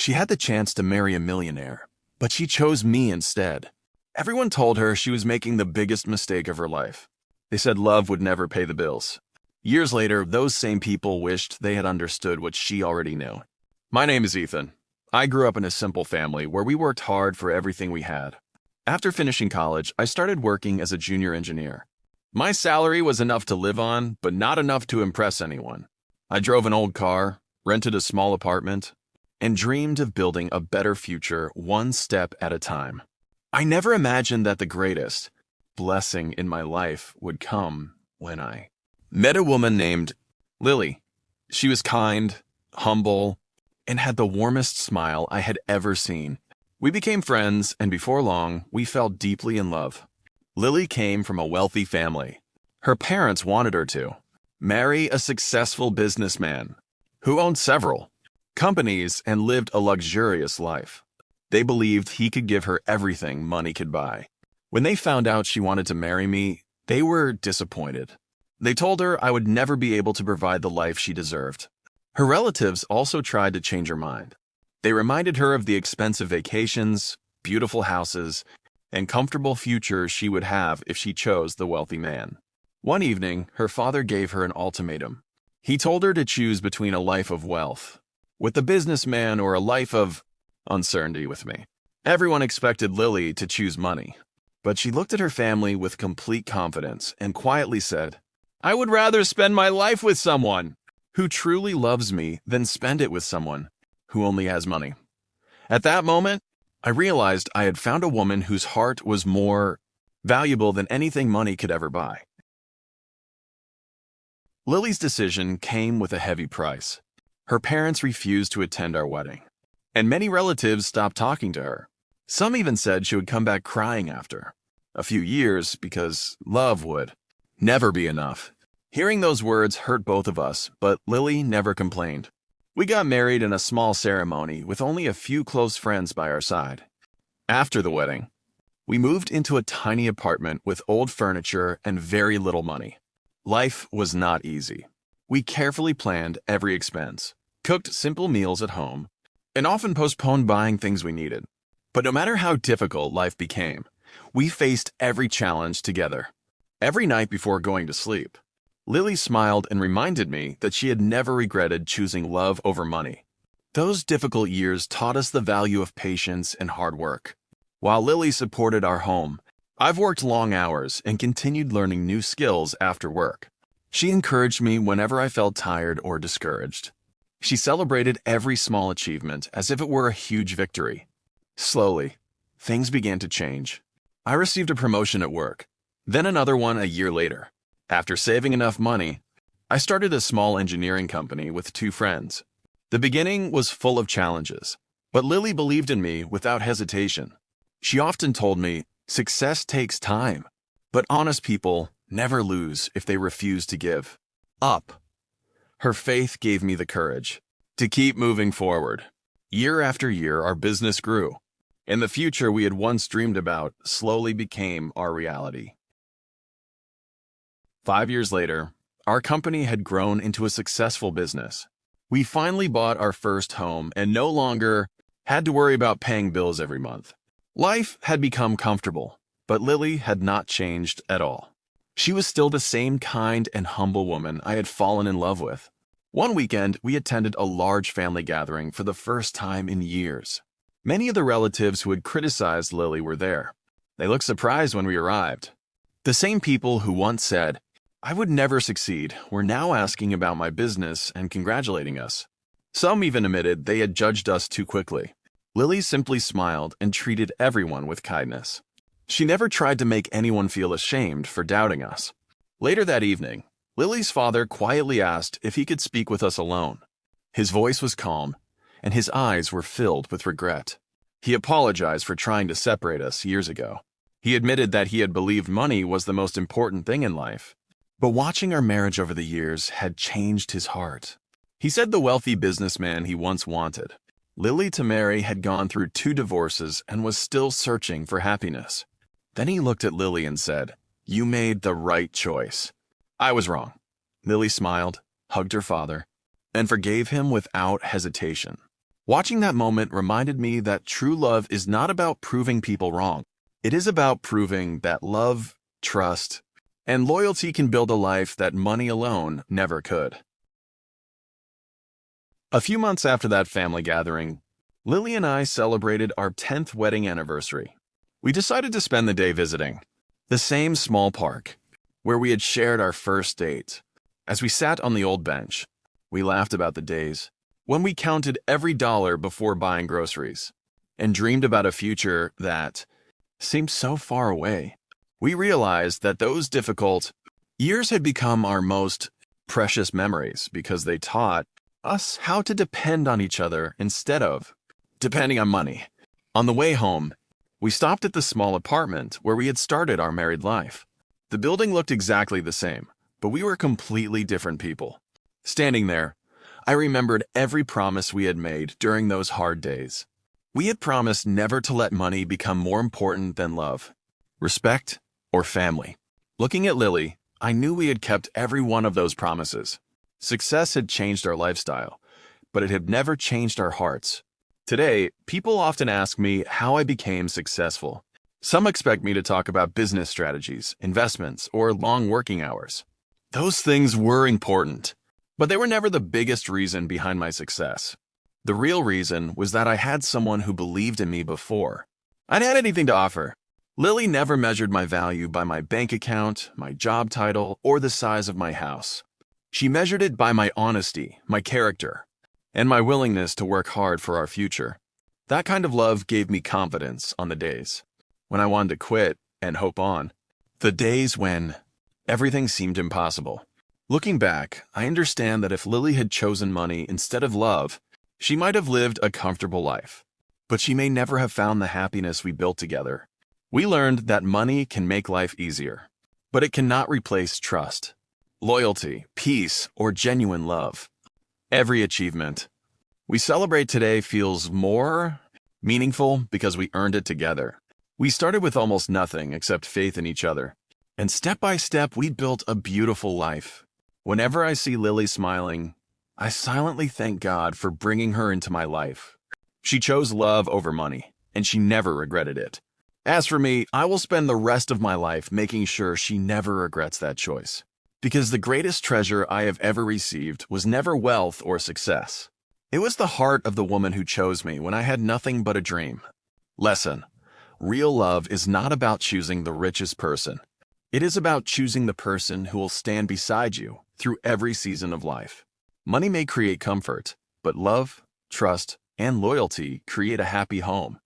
She had the chance to marry a millionaire, but she chose me instead. Everyone told her she was making the biggest mistake of her life. They said love would never pay the bills. Years later, those same people wished they had understood what she already knew. My name is Ethan. I grew up in a simple family where we worked hard for everything we had. After finishing college, I started working as a junior engineer. My salary was enough to live on, but not enough to impress anyone. I drove an old car, rented a small apartment, and dreamed of building a better future one step at a time. I never imagined that the greatest blessing in my life would come when I met a woman named Lily. She was kind, humble, and had the warmest smile I had ever seen. We became friends, and before long, we fell deeply in love. Lily came from a wealthy family. Her parents wanted her to marry a successful businessman who owned several companies and lived a luxurious life. They believed he could give her everything money could buy. When they found out she wanted to marry me, they were disappointed. They told her I would never be able to provide the life she deserved. Her relatives also tried to change her mind. They reminded her of the expensive vacations, beautiful houses, and comfortable future she would have if she chose the wealthy man. One evening, her father gave her an ultimatum. He told her to choose between a life of wealth with the businessman or a life of uncertainty with me. Everyone expected Lily to choose money, but she looked at her family with complete confidence and quietly said, "I would rather spend my life with someone who truly loves me than spend it with someone who only has money." At that moment, I realized I had found a woman whose heart was more valuable than anything money could ever buy. Lily's decision came with a heavy price. Her parents refused to attend our wedding, and many relatives stopped talking to her. Some even said she would come back crying after a few years because love would never be enough. Hearing those words hurt both of us, but Lily never complained. We got married in a small ceremony with only a few close friends by our side. After the wedding, we moved into a tiny apartment with old furniture and very little money. Life was not easy. We carefully planned every expense, cooked simple meals at home, and often postponed buying things we needed. But no matter how difficult life became, we faced every challenge together. Every night before going to sleep, Lily smiled and reminded me that she had never regretted choosing love over money. Those difficult years taught us the value of patience and hard work. While Lily supported our home, I've worked long hours and continued learning new skills after work. She encouraged me whenever I felt tired or discouraged. She celebrated every small achievement as if it were a huge victory. Slowly, things began to change. I received a promotion at work, then another one a year later. After saving enough money, I started a small engineering company with 2 friends. The beginning was full of challenges, but Lily believed in me without hesitation. She often told me, "Success takes time, but honest people never lose if they refuse to give up." Her faith gave me the courage to keep moving forward. Year after year, our business grew, and the future we had once dreamed about slowly became our reality. 5 years later, our company had grown into a successful business. We finally bought our first home and no longer had to worry about paying bills every month. Life had become comfortable, but Lily had not changed at all. She was still the same kind and humble woman I had fallen in love with. One weekend, we attended a large family gathering for the first time in years. Many of the relatives who had criticized Lily were there. They looked surprised when we arrived. The same people who once said, "I would never succeed," were now asking about my business and congratulating us. Some even admitted they had judged us too quickly. Lily simply smiled and treated everyone with kindness. She never tried to make anyone feel ashamed for doubting us. Later that evening, Lily's father quietly asked if he could speak with us alone. His voice was calm, and his eyes were filled with regret. He apologized for trying to separate us years ago. He admitted that he had believed money was the most important thing in life. But watching our marriage over the years had changed his heart. He said the wealthy businessman he once wanted Lily to marry had gone through 2 divorces and was still searching for happiness. Then he looked at Lily and said, "You made the right choice." I was wrong. Lily smiled, hugged her father, and forgave him without hesitation. Watching that moment reminded me that true love is not about proving people wrong. It is about proving that love, trust, and loyalty can build a life that money alone never could. A few months after that family gathering, Lily and I celebrated our 10th wedding anniversary. We decided to spend the day visiting the same small park where we had shared our first date. As we sat on the old bench, we laughed about the days when we counted every dollar before buying groceries and dreamed about a future that seemed so far away. We realized that those difficult years had become our most precious memories because they taught us how to depend on each other instead of depending on money. On the way home, we stopped at the small apartment where we had started our married life. The building looked exactly the same, but we were completely different people. Standing there, I remembered every promise we had made during those hard days. We had promised never to let money become more important than love, respect, or family. Looking at Lily, I knew we had kept every one of those promises. Success had changed our lifestyle, but it had never changed our hearts. Today, people often ask me how I became successful. Some expect me to talk about business strategies, investments, or long working hours. Those things were important, but they were never the biggest reason behind my success. The real reason was that I had someone who believed in me before I'd had anything to offer. Lily never measured my value by my bank account, my job title, or the size of my house. She measured it by my honesty, my character, and my willingness to work hard for our future. That kind of love gave me confidence on the days when I wanted to quit and hope on. The days when everything seemed impossible. Looking back, I understand that if Lily had chosen money instead of love, she might have lived a comfortable life, but she may never have found the happiness we built together. We learned that money can make life easier, but it cannot replace trust, loyalty, peace, or genuine love. Every achievement we celebrate today feels more meaningful because we earned it together. We started with almost nothing except faith in each other, and step by step we built a beautiful life. Whenever I see Lily smiling, I silently thank God for bringing her into my life. She chose love over money, and she never regretted it. As for me, I will spend the rest of my life making sure she never regrets that choice. Because the greatest treasure I have ever received was never wealth or success. It was the heart of the woman who chose me when I had nothing but a dream. Lesson: real love is not about choosing the richest person. It is about choosing the person who will stand beside you through every season of life. Money may create comfort, but love, trust, and loyalty create a happy home.